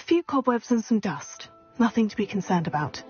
few cobwebs and some dust. Nothing to be concerned about.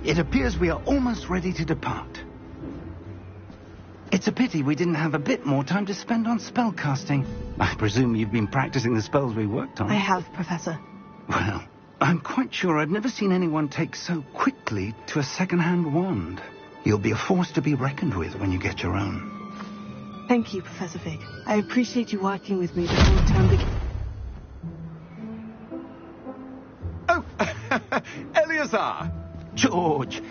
It appears we are almost ready to depart. It's a pity we didn't have a bit more time to spend on spellcasting. I presume you've been practicing the spells we worked on. I have, Professor. Well, I'm quite sure I've never seen anyone take so quickly to a second-hand wand. You'll be a force to be reckoned with when you get your own. Thank you, Professor Fig. I appreciate you working with me before the term begins. Oh, Eleazar! George,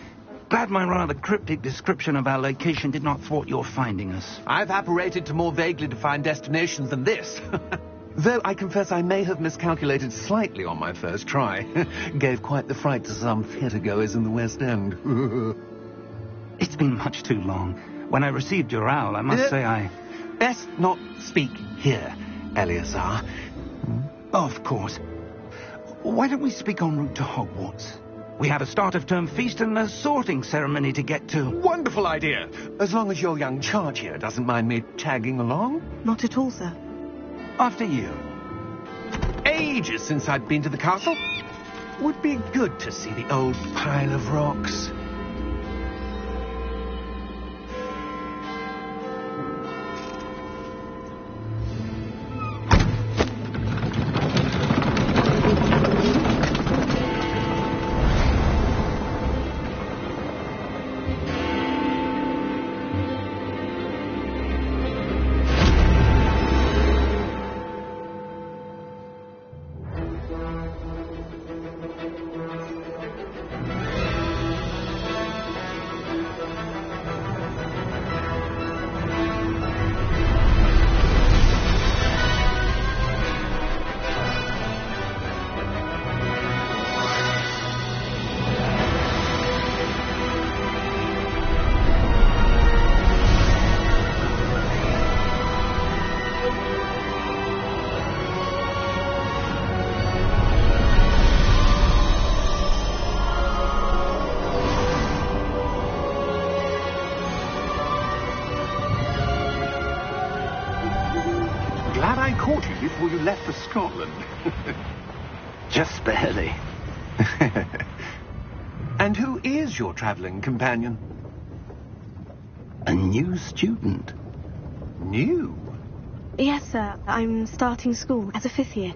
glad my rather cryptic description of our location did not thwart your finding us. I've apparated to more vaguely defined destinations than this. Though I confess I may have miscalculated slightly on my first try. Gave quite the fright to some theatre-goers in the West End. It's been much too long. When I received your owl, I must say I... Best not speak here, Eleazar. Of course. Why don't we speak en route to Hogwarts? We have a start-of-term feast and a sorting ceremony to get to. Wonderful idea! As long as your young charge here doesn't mind me tagging along. Not at all, sir. After you. Ages since I'd been to the castle. Would be good to see the old pile of rocks. Glad I caught you before you left for Scotland. Just barely. And who is your travelling companion? A new student. New? Yes, sir. I'm starting school as a 5th year.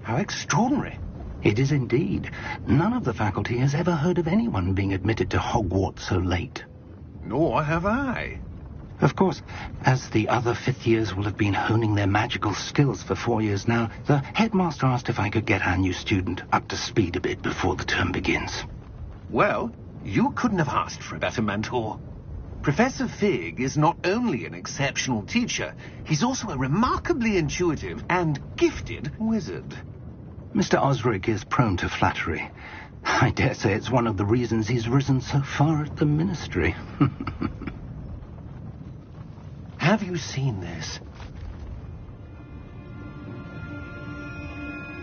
How extraordinary. It is indeed. None of the faculty has ever heard of anyone being admitted to Hogwarts so late. Nor have I. Of course, as the other 5th years will have been honing their magical skills for 4 years now, the headmaster asked if I could get our new student up to speed a bit before the term begins. Well, you couldn't have asked for a better mentor. Professor Fig is not only an exceptional teacher, he's also a remarkably intuitive and gifted wizard. Mr. Osric is prone to flattery. I dare say it's one of the reasons he's risen so far at the ministry. Have you seen this?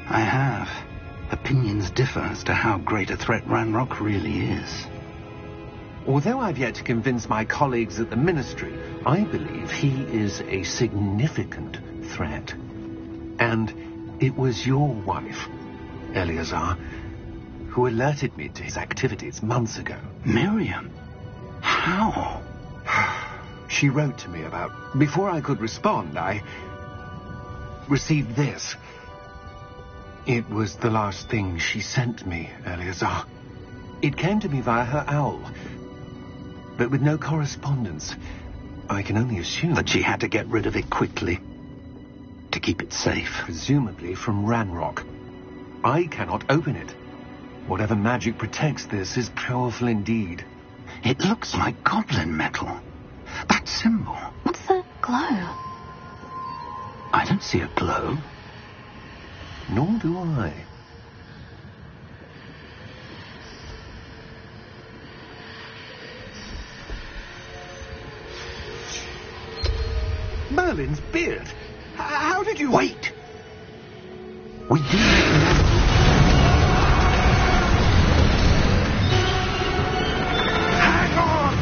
I have. Opinions differ as to how great a threat Ranrock really is. Although I've yet to convince my colleagues at the ministry, I believe he is a significant threat. And it was your wife, Eleazar, who alerted me to his activities months ago. Miriam? How? She wrote to me about... Before I could respond, I received this. It was the last thing she sent me, Eleazar. It came to me via her owl, but with no correspondence. I can only assume that she had to get rid of it quickly, to keep it safe. Presumably from Ranrock. I cannot open it. Whatever magic protects this is powerful indeed. It looks like goblin metal. That symbol. What's the glow? I don't see a glow. Nor do I. Merlin's beard. How did you... Wait! We do know. Hang on!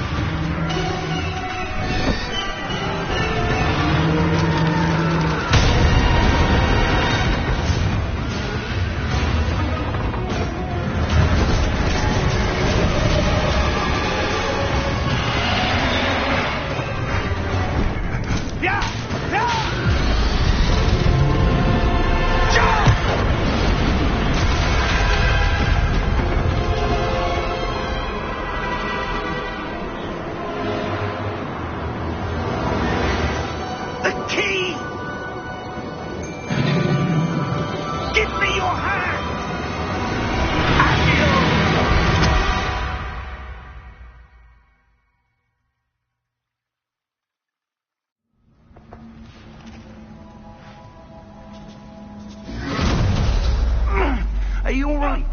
you all right?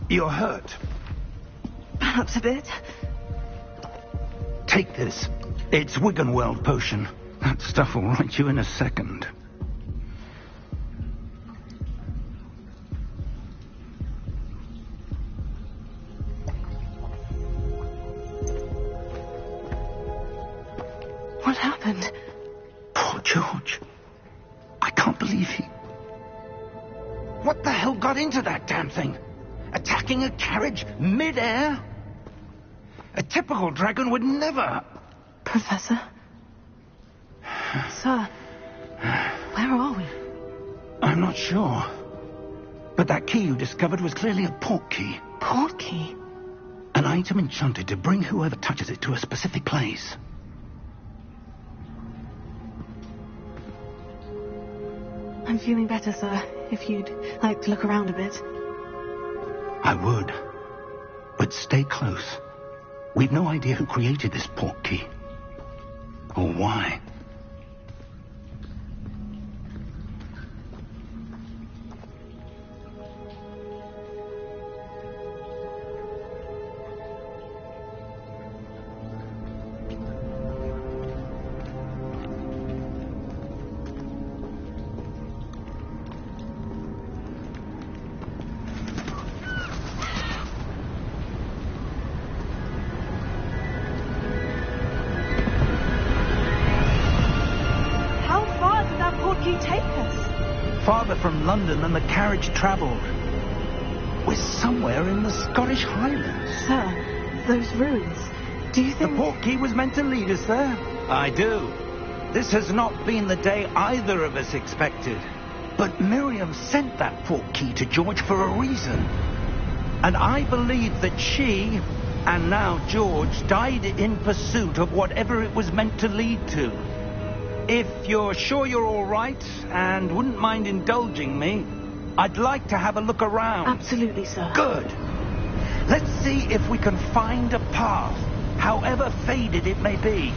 You're hurt. Perhaps a bit. Take this. It's Wiggenweld potion. That stuff will right you in a second. What happened? Poor George. I can't believe he... What the hell got into that damn thing? Attacking a carriage mid-air? A typical dragon would never... Professor? Sir, where are we? I'm not sure. But that key you discovered was clearly a port key. Port key? An item enchanted to bring whoever touches it to a specific place. I'm feeling better, sir, if you'd like to look around a bit. I would. But stay close. We've no idea who created this port key. Or why. Farther from London than the carriage travelled. We're somewhere in the Scottish Highlands. Sir, those ruins, do you think... The port key was meant to lead us there? I do. This has not been the day either of us expected. But Miriam sent that port key to George for a reason. And I believe that she, and now George, died in pursuit of whatever it was meant to lead to. If you're sure you're all right and wouldn't mind indulging me, I'd like to have a look around. Absolutely, sir. Good. Let's see if we can find a path, however faded it may be.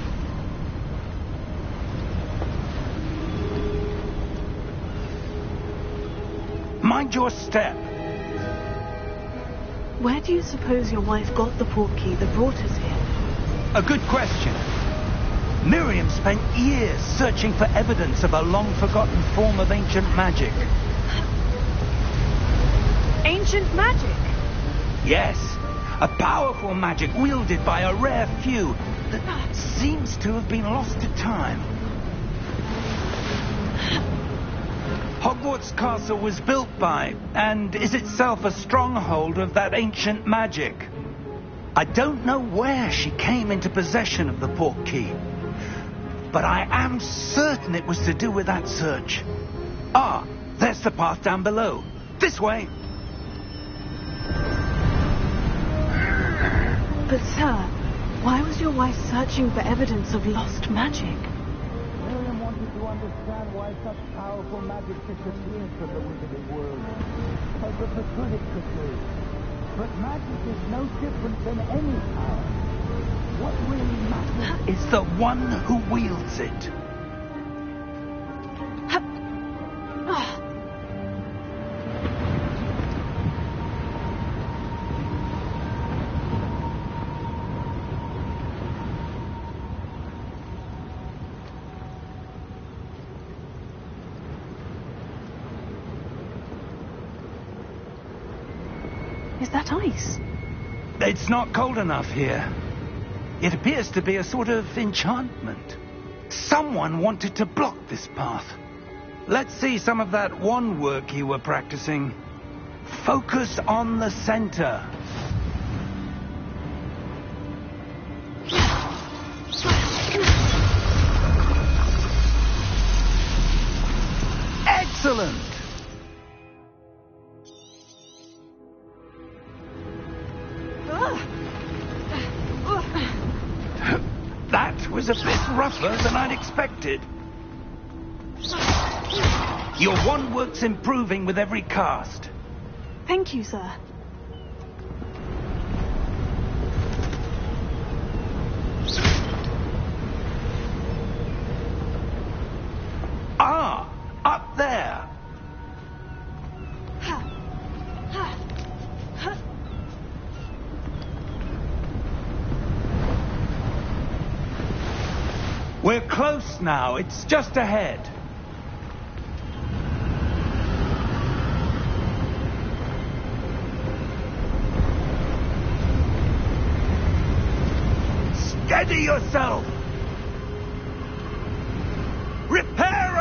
Mind your step. Where do you suppose your wife got the port key that brought us here? A good question. Miriam spent years searching for evidence of a long-forgotten form of ancient magic. Ancient magic? Yes, a powerful magic wielded by a rare few that seems to have been lost to time. Hogwarts Castle was built by, and is itself a stronghold of that ancient magic. I don't know where she came into possession of the port key, but I am certain it was to do with that search. Ah, there's the path down below. This way. But, sir, why was your wife searching for evidence of lost magic? Miriam wanted to understand why such powerful magic disappears from the wizarding world. So that the critics could do. But magic is no different than any power. What really matters is the one who wields it. Is that ice? It's not cold enough here. It appears to be a sort of enchantment. Someone wanted to block this path. Let's see some of that wand work you were practicing. Focus on the center. Excellent! That was a bit rougher than I'd expected. Your wand work's improving with every cast. Thank you, sir. Ah, up there. We're close now. It's just ahead. Steady yourself! Reparo!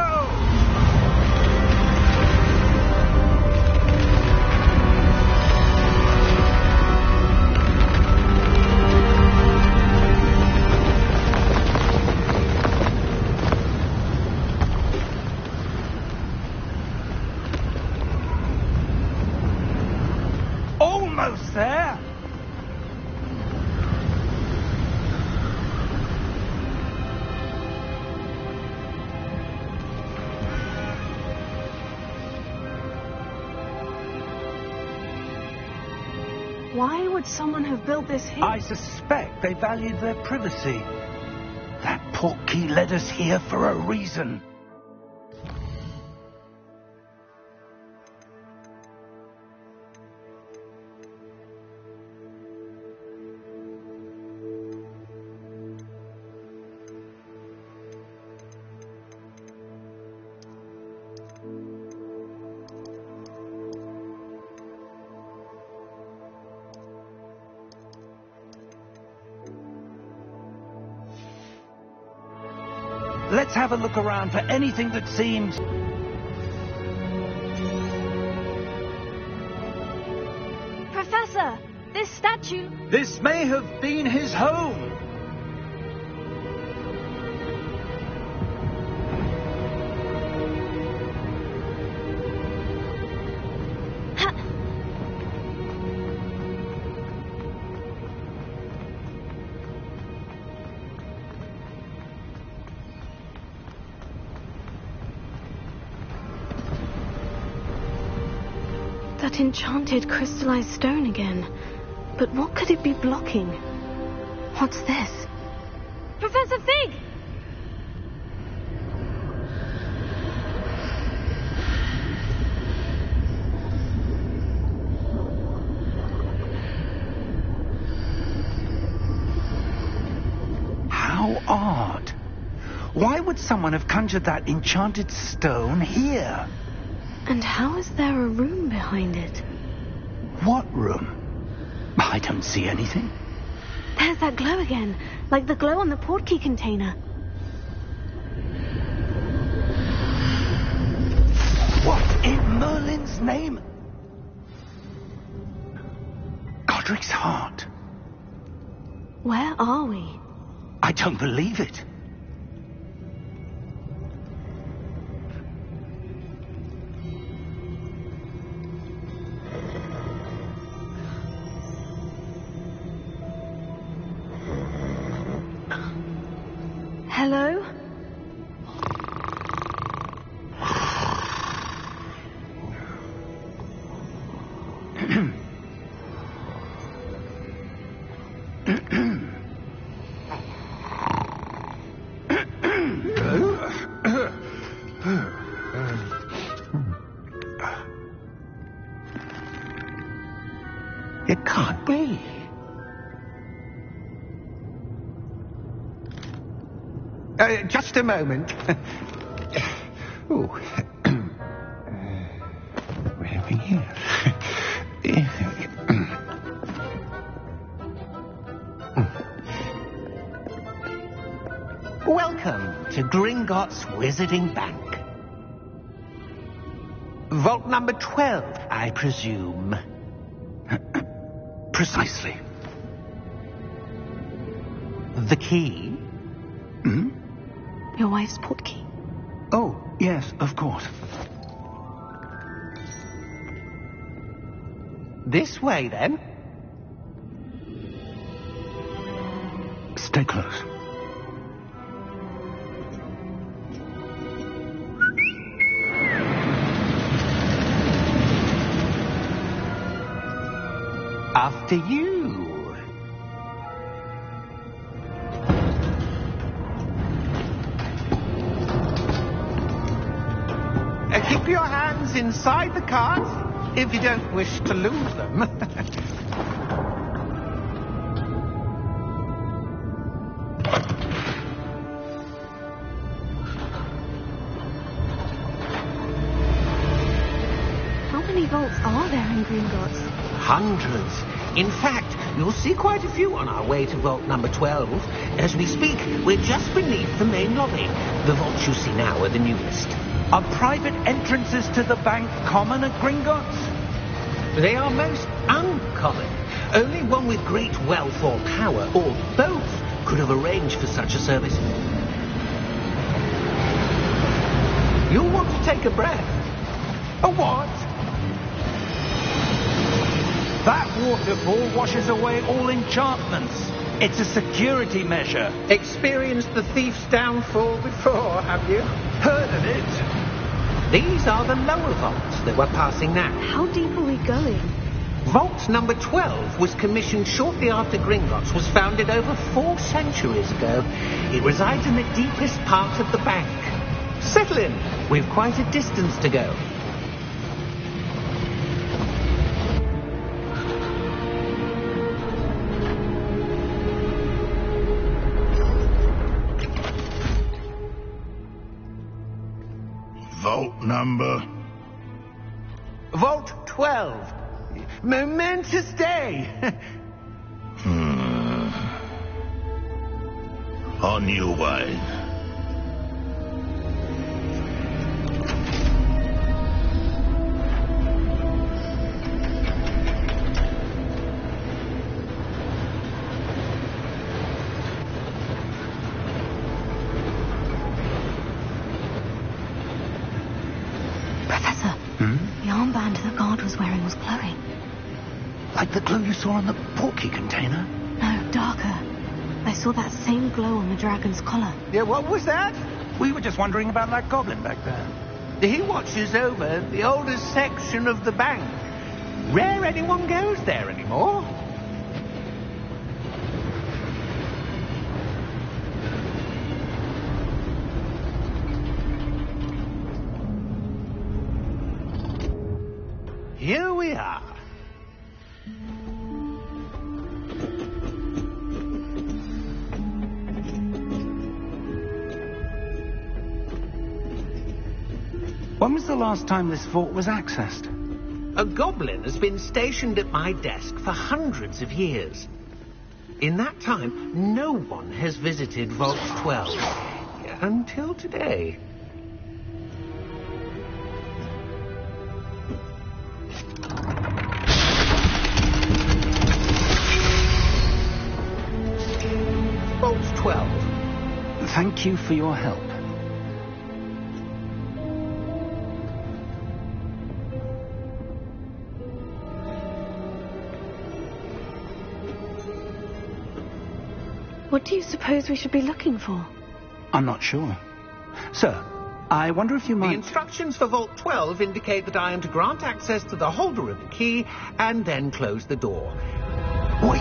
Almost there! Why would someone have built this here? I suspect they valued their privacy. That portkey led us here for a reason. Let's have a look around for anything that seems... Professor, this statue... This may have been his home. That enchanted crystallized stone again. But what could it be blocking? What's this? Professor Fig! How odd. Why would someone have conjured that enchanted stone here? And how is there a room behind it? What room? I don't see anything. There's that glow again, like the glow on the portkey container. What in Merlin's name? Godric's heart. Where are we? I don't believe it. Hello? It can't be. Just a moment. Oh. Where are we here? Welcome to Gringotts Wizarding Bank. Vault number 12, I presume. Precisely. The key? Hmm? Your wife's portkey. Oh, yes, of course. This way, then. Stay close. After you. Keep your hands inside the cart if you don't wish to lose them. many vaults are there in Gringotts? Hundreds. In fact, you'll see quite a few on our way to vault number 12. As we speak, we're just beneath the main lobby. The vaults you see now are the newest. Are private entrances to the bank common at Gringotts? They are most uncommon. Only one with great wealth or power, or both, could have arranged for such a service. You'll want to take a breath. A what? That waterfall washes away all enchantments. It's a security measure. Experienced the thief's downfall before, have you? Heard of it? These are the lower vaults that we're passing now. How deep are we going? Vault number 12 was commissioned shortly after Gringotts was founded over 4 centuries ago. It resides in the deepest part of the bank. Settle in. We've quite a distance to go. Vault number? Vault 12. Momentous day. On your way. Professor, the armband the guard was wearing was glowing. Like the glow you saw on the portkey container? No, darker. I saw that same glow on the dragon's collar. Yeah, what was that? We were just wondering about that goblin back there. He watches over the oldest section of the bank. Rare anyone goes there anymore. Here we are. When was the last time this vault was accessed? A goblin has been stationed at my desk for hundreds of years. In that time, no one has visited Vault 12. Until today. Vault 12. Thank you for your help. What do you suppose we should be looking for? I'm not sure. Sir, I wonder if you might... The instructions for Vault 12 indicate that I am to grant access to the holder of the key and then close the door. Wait!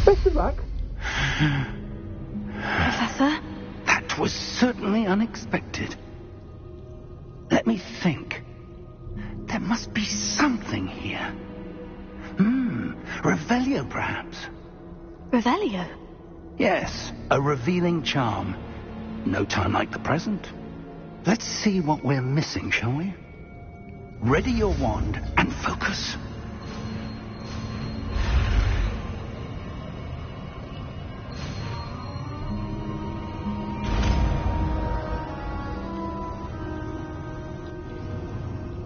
Best of luck. Professor? That was certainly unexpected. Let me think. There must be something here. Revelio, perhaps. Revelio? Yes, a revealing charm. No time like the present. Let's see what we're missing, shall we? Ready your wand and focus.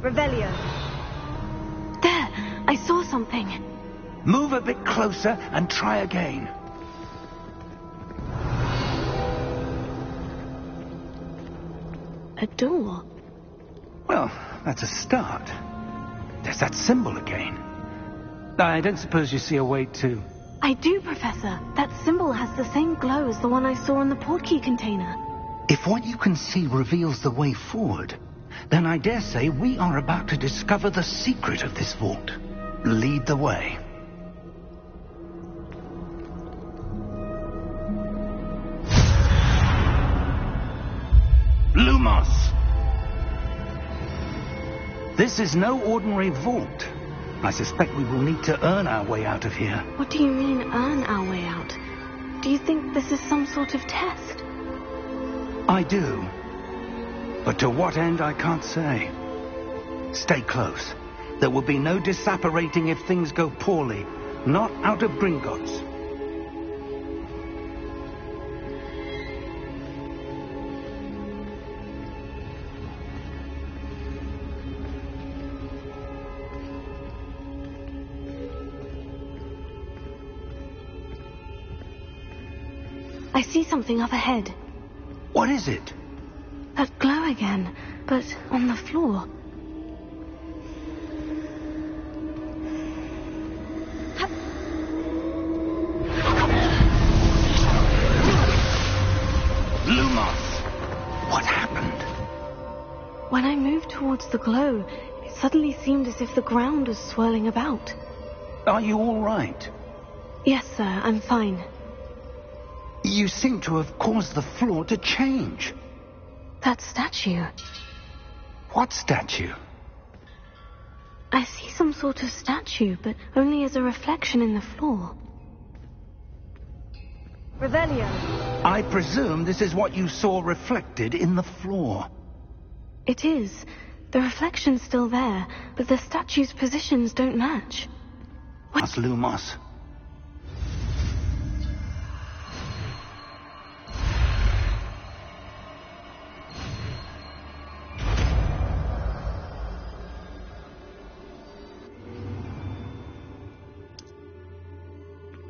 Revelio. There, I saw something. Move a bit closer and try again. A door. Well, that's a start. There's that symbol again. I don't suppose you see a way to... I do, Professor. That symbol has the same glow as the one I saw on the portkey container. If what you can see reveals the way forward, then I dare say we are about to discover the secret of this vault. Lead the way. Lumos! This is no ordinary vault. I suspect we will need to earn our way out of here. What do you mean, earn our way out? Do you think this is some sort of test? I do. But to what end, I can't say. Stay close. There will be no disapparating if things go poorly. Not out of Gringotts. I see something up ahead. What is it? That glow again, but on the floor. Lumos! What happened? When I moved towards the glow, it suddenly seemed as if the ground was swirling about. Are you all right? Yes, sir, I'm fine. You seem to have caused the floor to change. That statue. What statue? I see some sort of statue, but only as a reflection in the floor. Revelio. I presume this is what you saw reflected in the floor. It is. The reflection's still there, but the statue's positions don't match. What's Lumos?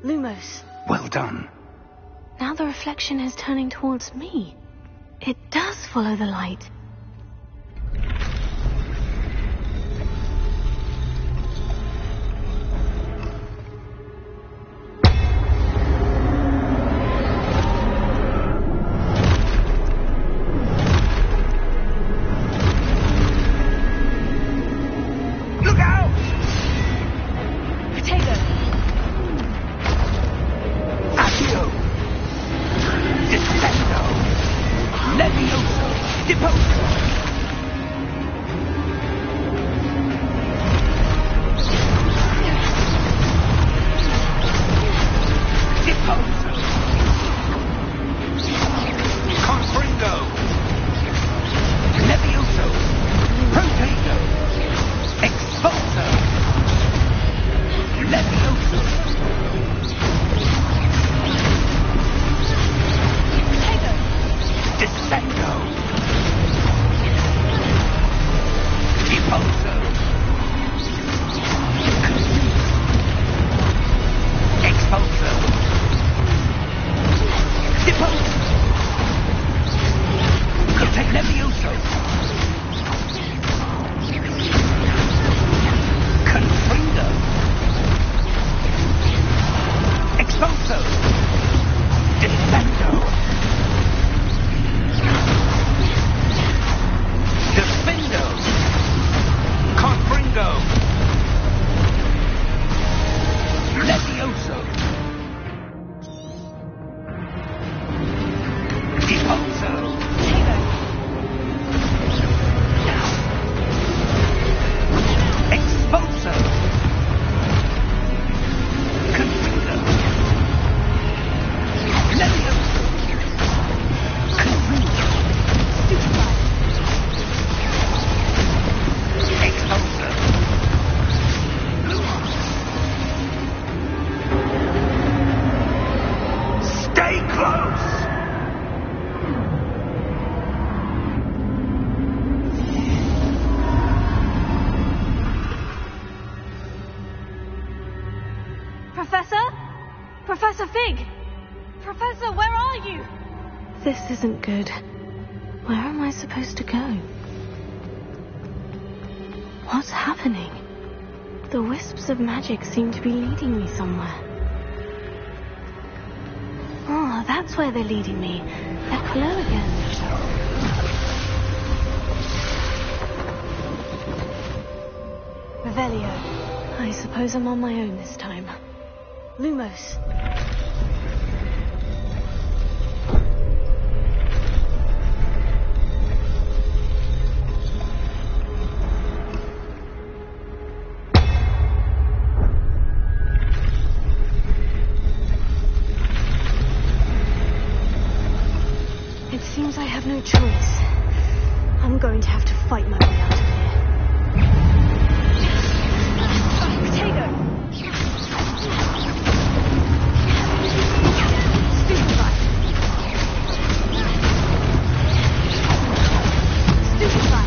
Lumos. Well done. Now the reflection is turning towards me. It does follow the light. Look out! Potato. Accio! Descendo! Levioso! Deposo! Deposo! Confringo! Levioso! Protago! Expulso! Levioso! Descendo! Deposo! Expulso! Deposo! Cote Levioso! Confringo! Expulso! Descendo! Defendo! Confringo! Levioso! Deposo! Expulso! Confringo! Levioso! Confringo! Expulso! Stay close! Professor? Professor Fig? Professor, where are you? This isn't good. Where am I supposed to go? What's happening? The wisps of magic seem to be leading me somewhere. Oh, that's where they're leading me. That glow again. Revelio. I suppose I'm on my own this time. Lumos. It seems I have no choice. I'm going to have to fight my way out of here. Potato! Stupefy! Stupefy!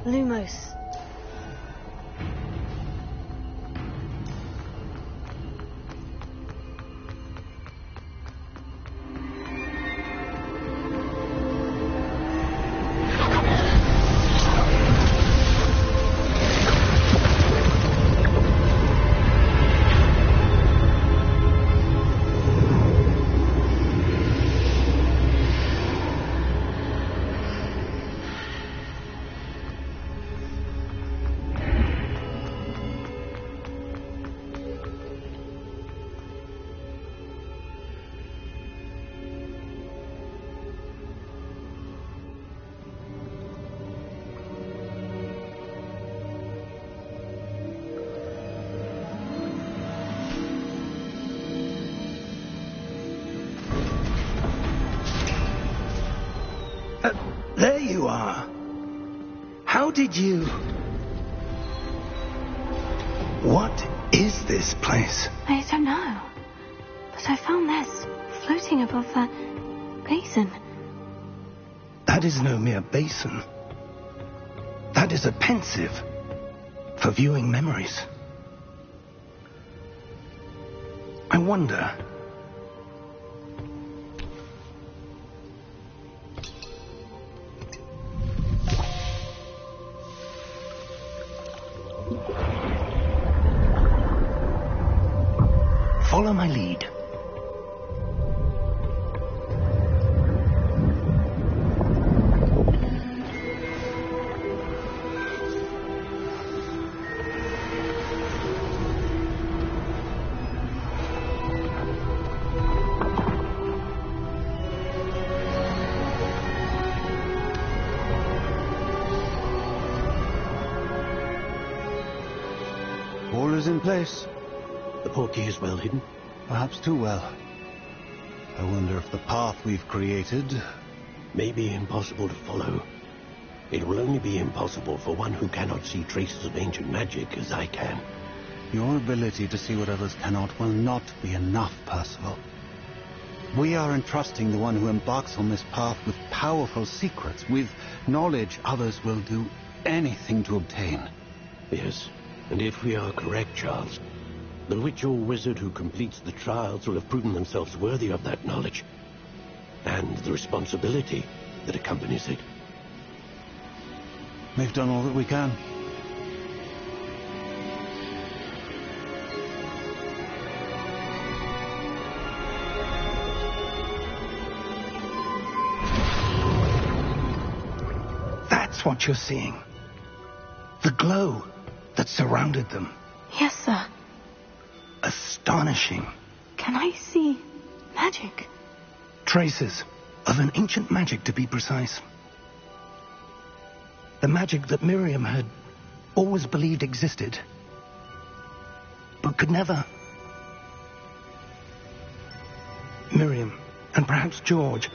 Lumos. There you are. How did you... What is this place? I don't know. But I found this floating above that basin. That is no mere basin. That is a pensive for viewing memories. I wonder... Follow my lead. All is in place. The portkey is well hidden. Perhaps too well. I wonder if the path we've created... may be impossible to follow. It will only be impossible for one who cannot see traces of ancient magic as I can. Your ability to see what others cannot will not be enough, Percival. We are entrusting the one who embarks on this path with powerful secrets, with knowledge others will do anything to obtain. Yes, and if we are correct, Charles, the witch or wizard who completes the trials will have proven themselves worthy of that knowledge, and the responsibility that accompanies it. We've done all that we can. That's what you're seeing. The glow that surrounded them. Yes, sir. Astonishing. Can I see magic? Traces of an ancient magic, to be precise. The magic that Miriam had always believed existed, but could never. Miriam, and perhaps George,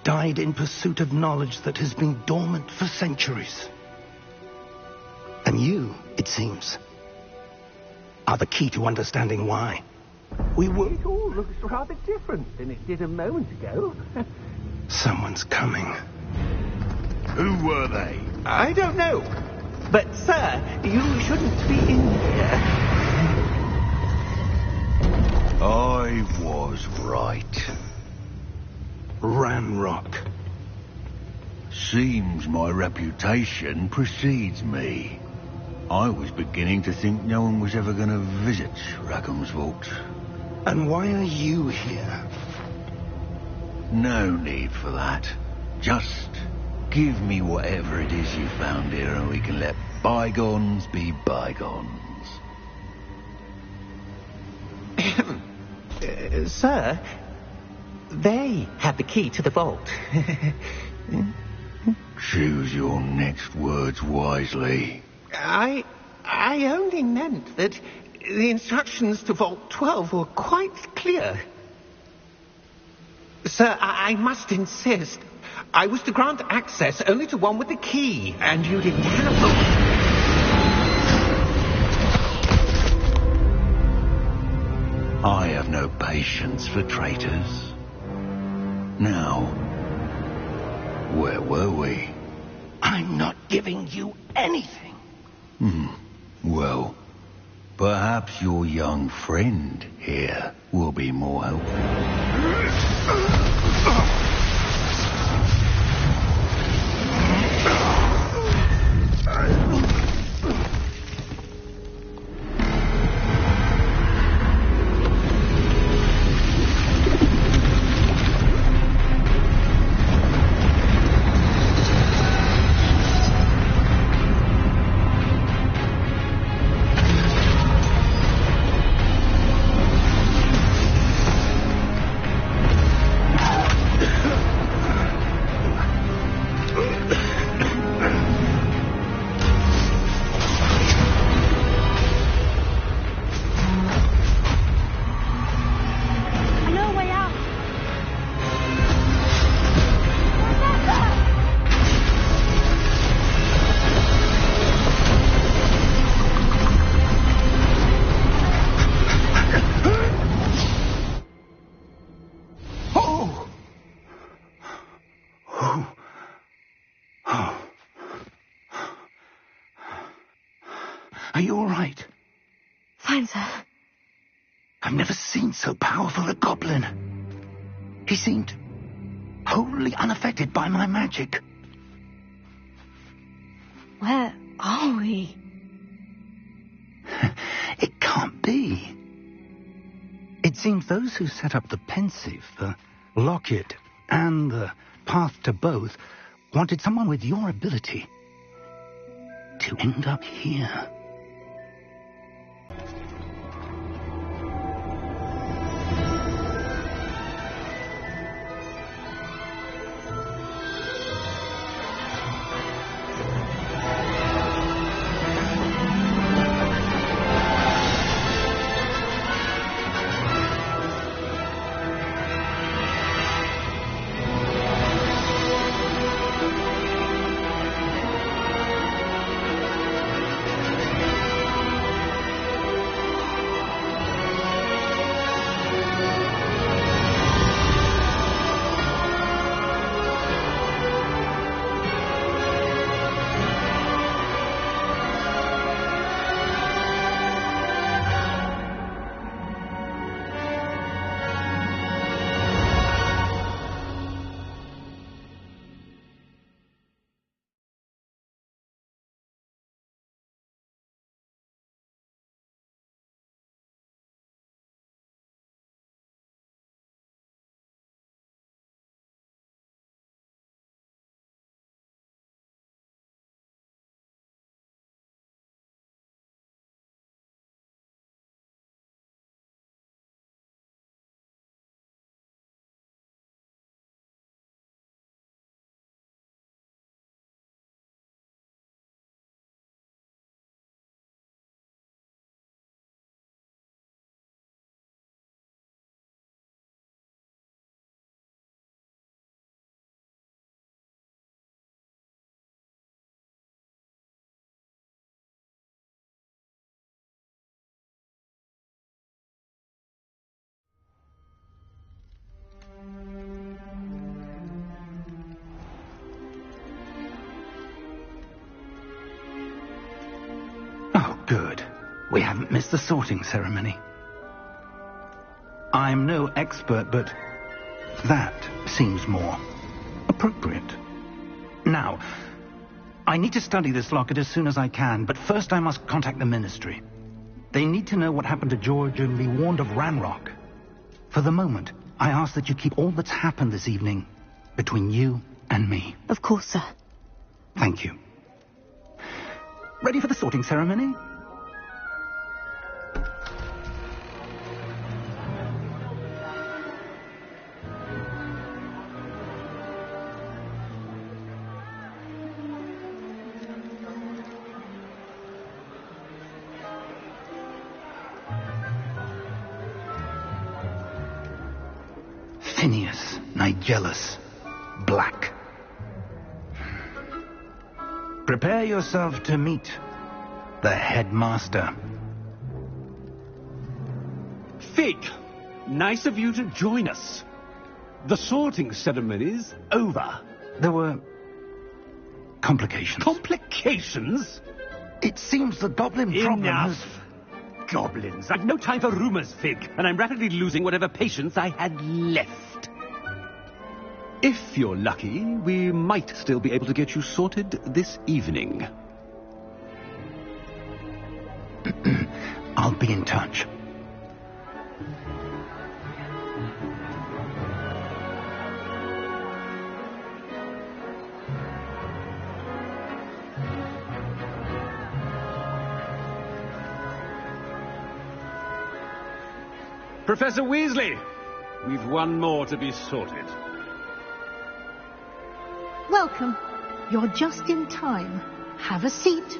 died in pursuit of knowledge that has been dormant for centuries. And you, it seems, are the key to understanding why. We will... It all looks rather different than it did a moment ago. Someone's coming. Who were they? I don't know. But, sir, you shouldn't be in here. I was right. Ranrock. Seems my reputation precedes me. I was beginning to think no one was ever going to visit Rackham's vault. And why are you here? No need for that. Just give me whatever it is you found here and we can let bygones be bygones. Sir, they had the key to the vault. Choose your next words wisely. I only meant that the instructions to Vault 12 were quite clear. Sir, I must insist. I was to grant access only to one with the key, and you didn't have them. I have no patience for traitors. Now, where were we? I'm not giving you anything. Well, perhaps your young friend here will be more helpful. Are you all right? Fine, sir. I've never seen so powerful a goblin. He seemed wholly unaffected by my magic. Where are we? It can't be. It seems those who set up the pensive, the locket, and the path to both wanted someone with your ability to end up here. We haven't missed the sorting ceremony. I'm no expert, but that seems more appropriate. Now, I need to study this locket as soon as I can, but first I must contact the Ministry. They need to know what happened to George and be warned of Ranrock. For the moment, I ask that you keep all that's happened this evening between you and me. Of course, sir. Thank you. Ready for the sorting ceremony? Phineas, Nigellus, Black. Prepare yourself to meet the headmaster. Fig, nice of you to join us. The sorting ceremony's over. There were complications. Complications? It seems the goblin problem has... Goblins. I've no time for rumors, Fig, and I'm rapidly losing whatever patience I had left. If you're lucky, we might still be able to get you sorted this evening. I'll be in touch. Professor Weasley, we've one more to be sorted. Welcome. You're just in time. Have a seat.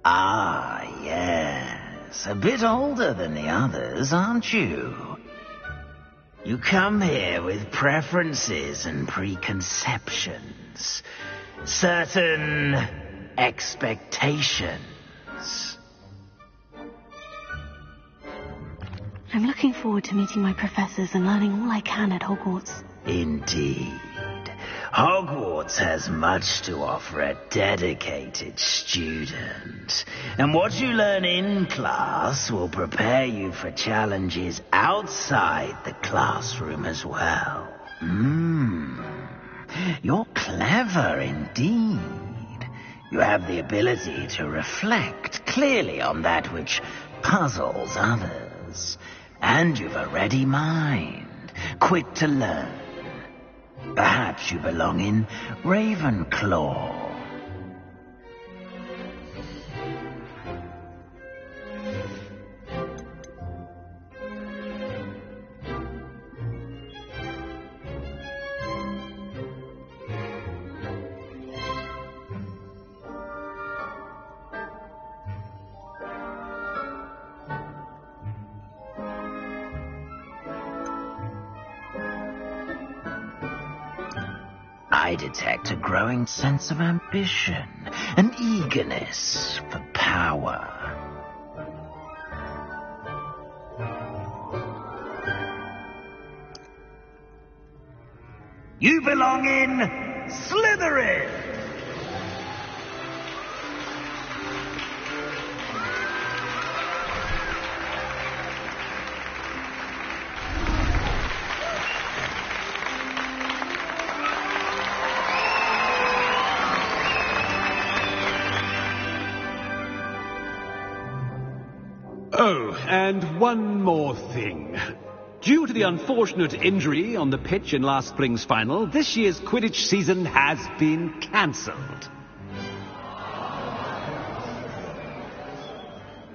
Ah, yes. A bit older than the others, aren't you? You come here with preferences and preconceptions. Certain expectations. I'm looking forward to meeting my professors and learning all I can at Hogwarts. Indeed. Hogwarts has much to offer a dedicated student. And what you learn in class will prepare you for challenges outside the classroom as well. You're clever indeed. You have the ability to reflect clearly on that which puzzles others. And you've a ready mind, quick to learn. Perhaps you belong in Ravenclaw. I detect a growing sense of ambition, an eagerness for power. You belong in Slytherin! Oh, and one more thing. Due to the unfortunate injury on the pitch in last spring's final, this year's Quidditch season has been cancelled.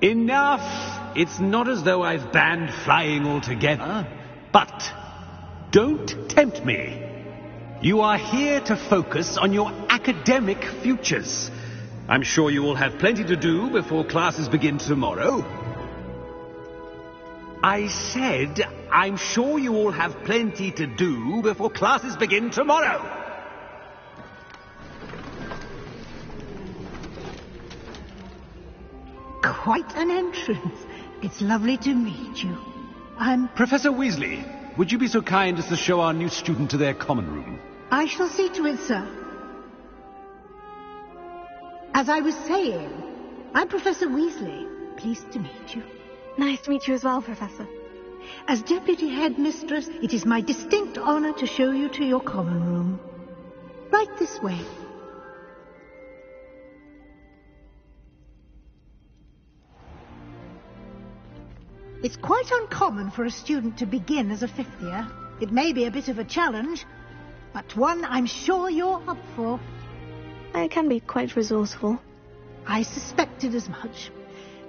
Enough! It's not as though I've banned flying altogether, but don't tempt me. You are here to focus on your academic futures. I'm sure you will have plenty to do before classes begin tomorrow. I said, I'm sure you all have plenty to do before classes begin tomorrow. Quite an entrance. It's lovely to meet you. I'm... Professor Weasley, would you be so kind as to show our new student to their common room? I shall see to it, sir. As I was saying, I'm Professor Weasley. Pleased to meet you. Nice to meet you as well, Professor. As Deputy Headmistress, it is my distinct honor to show you to your common room. Right this way. It's quite uncommon for a student to begin as a fifth year. It may be a bit of a challenge, but one I'm sure you're up for. I can be quite resourceful. I suspected as much.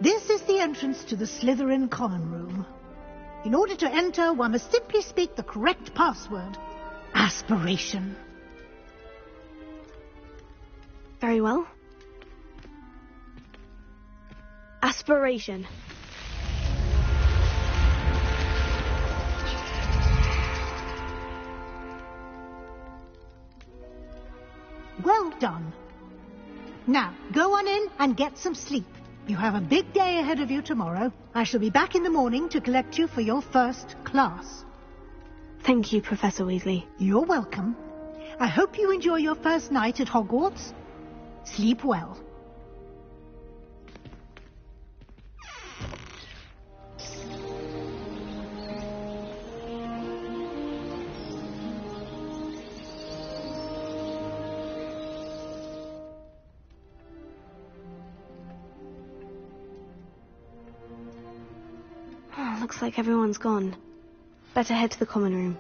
This is the entrance to the Slytherin common room. In order to enter, one must simply speak the correct password. Aspiration. Very well. Aspiration. Well done. Now, go on in and get some sleep. You have a big day ahead of you tomorrow. I shall be back in the morning to collect you for your first class. Thank you, Professor Weasley. You're welcome. I hope you enjoy your first night at Hogwarts. Sleep well. Looks like everyone's gone. Better head to the common room.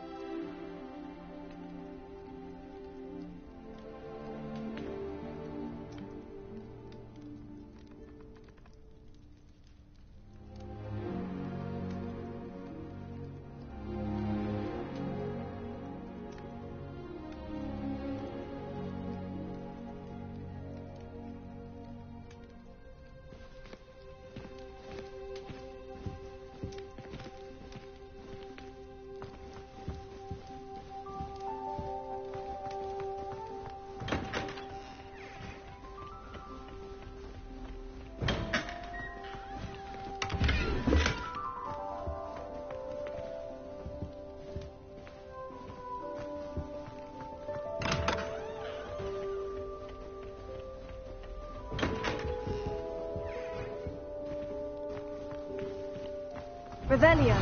Revelio.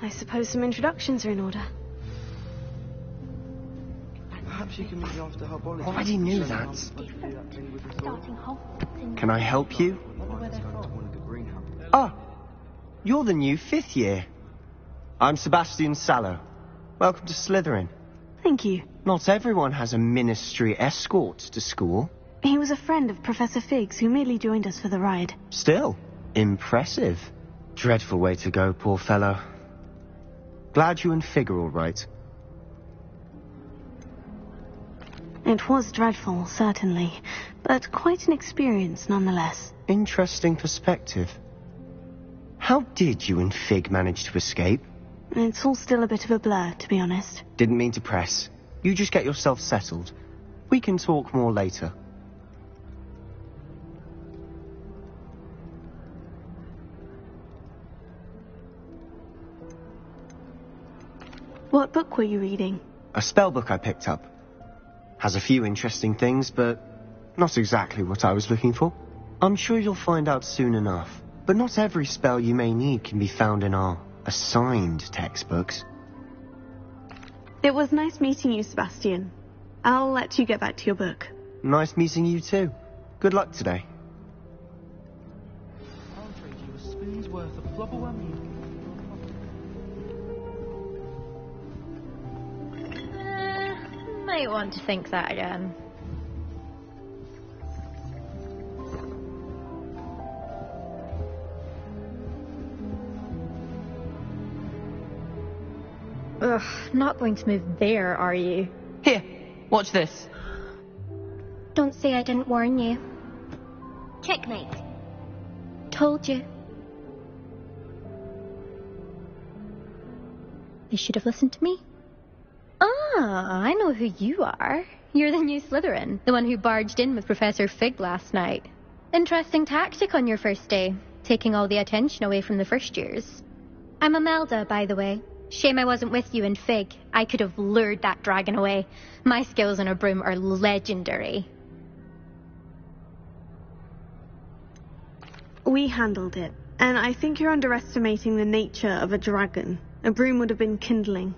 I suppose some introductions are in order. Perhaps you can meet me after Herbology. Already knew that. Can I help you? Oh, you're the new fifth year. I'm Sebastian Sallow. Welcome to Slytherin. Thank you. Not everyone has a ministry escort to school. He was a friend of Professor Fig's who merely joined us for the ride. Still, impressive. Dreadful way to go, poor fellow. Glad you and Fig are all right. It was dreadful, certainly, but quite an experience nonetheless. Interesting perspective. How did you and Fig manage to escape? It's all still a bit of a blur, to be honest. Didn't mean to press. You just get yourself settled. We can talk more later. What book were you reading? A spell book I picked up. Has a few interesting things, but not exactly what I was looking for. I'm sure you'll find out soon enough. But not every spell you may need can be found in our assigned textbooks. It was nice meeting you, Sebastian. I'll let you get back to your book. Nice meeting you too. Good luck today. I'll trade you a spoon's worth of flubberwummy. Might want to think that again. Ugh, not going to move there, are you? Here, watch this. Don't say I didn't warn you. Checkmate. Told you. They should have listened to me. Ah, I know who you are. You're the new Slytherin, the one who barged in with Professor Fig last night. Interesting tactic on your first day, taking all the attention away from the first years. I'm Imelda, by the way. Shame I wasn't with you in Fig. I could have lured that dragon away. My skills on a broom are legendary. We handled it, and I think you're underestimating the nature of a dragon. A broom would have been kindling.